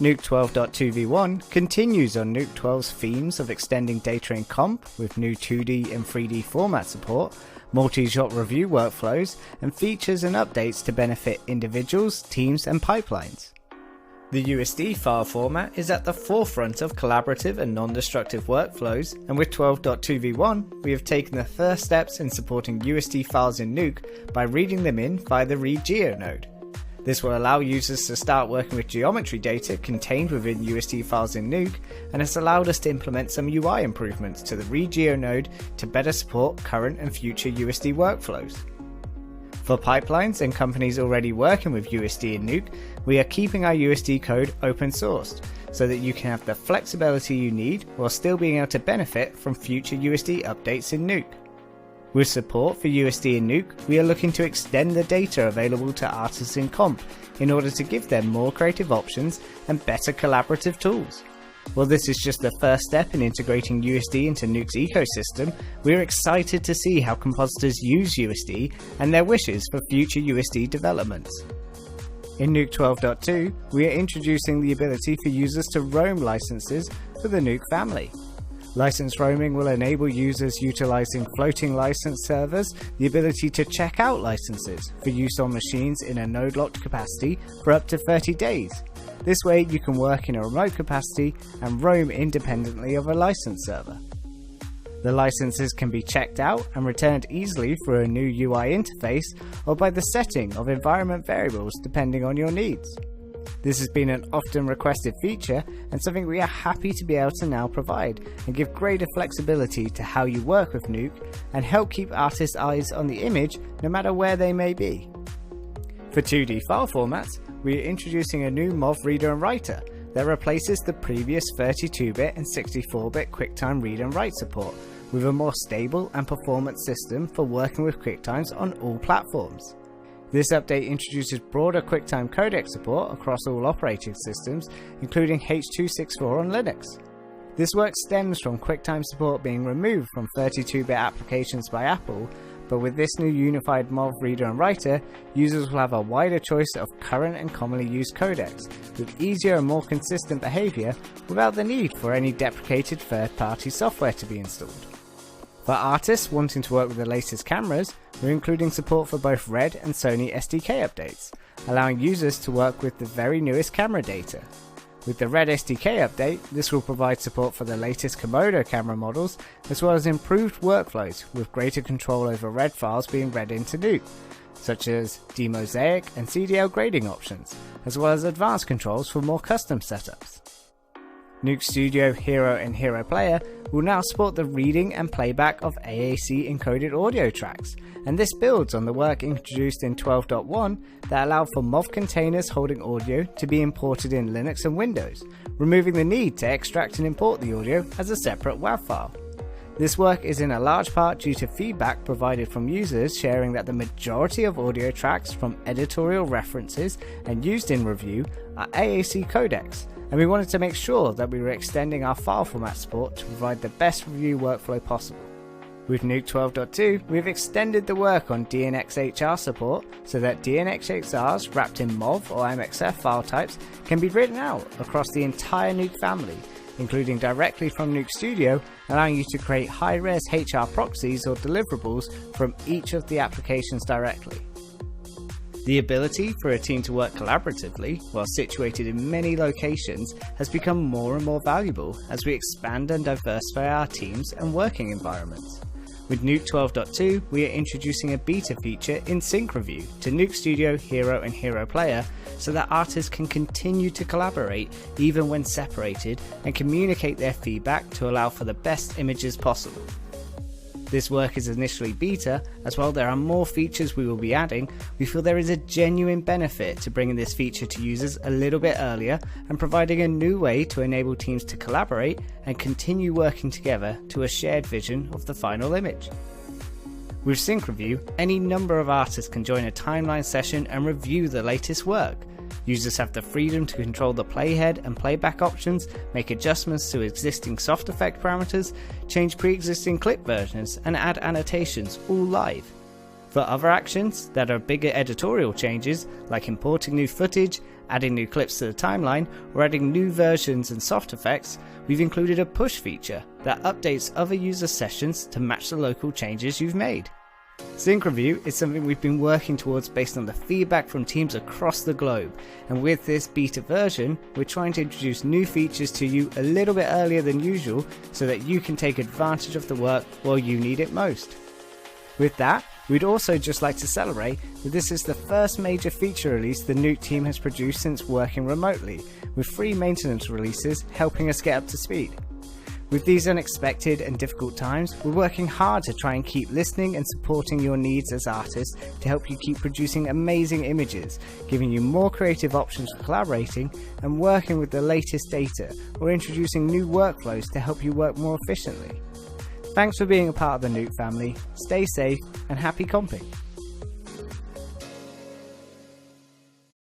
Nuke 12.2v1 continues on Nuke 12's themes of extending data in comp with new 2D and 3D format support, multi-shot review workflows, and features and updates to benefit individuals, teams, and pipelines. The USD file format is at the forefront of collaborative and non-destructive workflows, and with 12.2v1, we have taken the first steps in supporting USD files in Nuke by reading them in via the ReadGeo node. This will allow users to start working with geometry data contained within USD files in Nuke, and has allowed us to implement some UI improvements to the ReadGeo node to better support current and future USD workflows. For pipelines and companies already working with USD in Nuke, we are keeping our USD code open sourced, so that you can have the flexibility you need while still being able to benefit from future USD updates in Nuke. With support for USD in Nuke, we are looking to extend the data available to artists in comp in order to give them more creative options and better collaborative tools. While this is just the first step in integrating USD into Nuke's ecosystem, we are excited to see how compositors use USD and their wishes for future USD developments. In Nuke 12.2, we are introducing the ability for users to roam licenses for the Nuke family. License roaming will enable users utilizing floating license servers the ability to check out licenses for use on machines in a node-locked capacity for up to 30 days. This way you can work in a remote capacity and roam independently of a license server. The licenses can be checked out and returned easily through a new UI interface or by the setting of environment variables depending on your needs. This has been an often requested feature and something we are happy to be able to now provide and give greater flexibility to how you work with Nuke and help keep artists' eyes on the image no matter where they may be. For 2D file formats, we are introducing a new MOV Reader and Writer that replaces the previous 32-bit and 64-bit QuickTime read and write support with a more stable and performant system for working with QuickTimes on all platforms. This update introduces broader QuickTime codec support across all operating systems, including H.264 on Linux. This work stems from QuickTime support being removed from 32-bit applications by Apple, but with this new unified MOV Reader and Writer, users will have a wider choice of current and commonly used codecs, with easier and more consistent behavior without the need for any deprecated third-party software to be installed. For artists wanting to work with the latest cameras, we're including support for both Red and Sony SDK updates, allowing users to work with the very newest camera data. With the Red SDK update, this will provide support for the latest Komodo camera models, as well as improved workflows with greater control over Red files being read into Nuke, such as demosaic and CDL grading options, as well as advanced controls for more custom setups. Nuke Studio Hiero and HieroPlayer will now support the reading and playback of AAC encoded audio tracks, and this builds on the work introduced in 12.1 that allowed for MOV containers holding audio to be imported in Linux and Windows, removing the need to extract and import the audio as a separate WAV file. This work is in a large part due to feedback provided from users sharing that the majority of audio tracks from editorial references and used in review are AAC codecs, and we wanted to make sure that we were extending our file format support to provide the best review workflow possible. With Nuke 12.2, we've extended the work on DNxHR support so that DNxHRs wrapped in MOV or MXF file types can be written out across the entire Nuke family, including directly from Nuke Studio, allowing you to create high-res HR proxies or deliverables from each of the applications directly. The ability for a team to work collaboratively while situated in many locations has become more and more valuable as we expand and diversify our teams and working environments. With Nuke 12.2, we are introducing a beta feature in SyncReview to Nuke Studio, Hiero and HieroPlayer so that artists can continue to collaborate even when separated and communicate their feedback to allow for the best images possible. This work is initially beta, as while there are more features we will be adding, we feel there is a genuine benefit to bringing this feature to users a little bit earlier and providing a new way to enable teams to collaborate and continue working together to a shared vision of the final image. With SyncReview, any number of artists can join a timeline session and review the latest work. Users have the freedom to control the playhead and playback options, make adjustments to existing soft effect parameters, change pre-existing clip versions, and add annotations all live. For other actions that are bigger editorial changes, like importing new footage, adding new clips to the timeline, or adding new versions and soft effects, we've included a push feature that updates other user sessions to match the local changes you've made. SyncReview is something we've been working towards based on the feedback from teams across the globe, and with this beta version, we're trying to introduce new features to you a little bit earlier than usual so that you can take advantage of the work while you need it most. With that, we'd also just like to celebrate that this is the first major feature release the Nuke team has produced since working remotely, with 3 maintenance releases helping us get up to speed. With these unexpected and difficult times, we're working hard to try and keep listening and supporting your needs as artists to help you keep producing amazing images, giving you more creative options for collaborating and working with the latest data, or introducing new workflows to help you work more efficiently. Thanks for being a part of the Nuke family, stay safe and happy comping!